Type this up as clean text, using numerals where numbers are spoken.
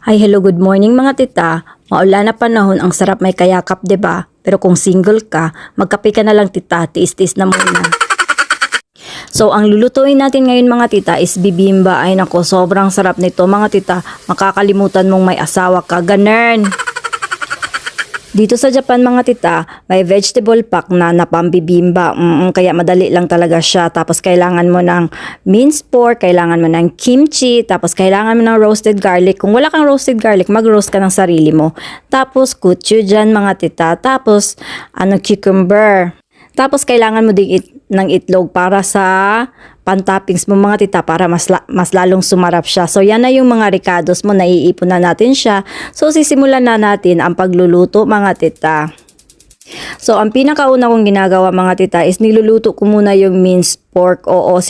Hi, hello, good morning mga tita. Maulan na panahon, ang sarap may kayakap, 'di ba? Pero kung single ka, magkape ka na lang tita, tiis-tiis na muna. So, ang lulutuin natin ngayon mga tita is bibimba. Ay nako, sobrang sarap nito mga tita. Makakalimutan mong may asawa ka, ganern. Dito sa Japan mga tita, may vegetable pack na pambibimba. Kaya madali lang talaga siya. Tapos kailangan mo ng minced pork, kailangan mo ng kimchi, tapos kailangan mo ng roasted garlic. Kung wala kang roasted garlic, mag-roast ka ng sarili mo. Tapos gochujang mga tita. Tapos cucumber. Tapos kailangan mo din ng itlog para sa pantoppings mo mga tita, para mas lalong sumarap siya. So yan na yung mga ricados mo, naiipon na natin siya. So sisimulan na natin ang pagluluto mga tita. So ang pinakauna kong ginagawa mga tita is niluluto ko muna yung minced pork. Oo,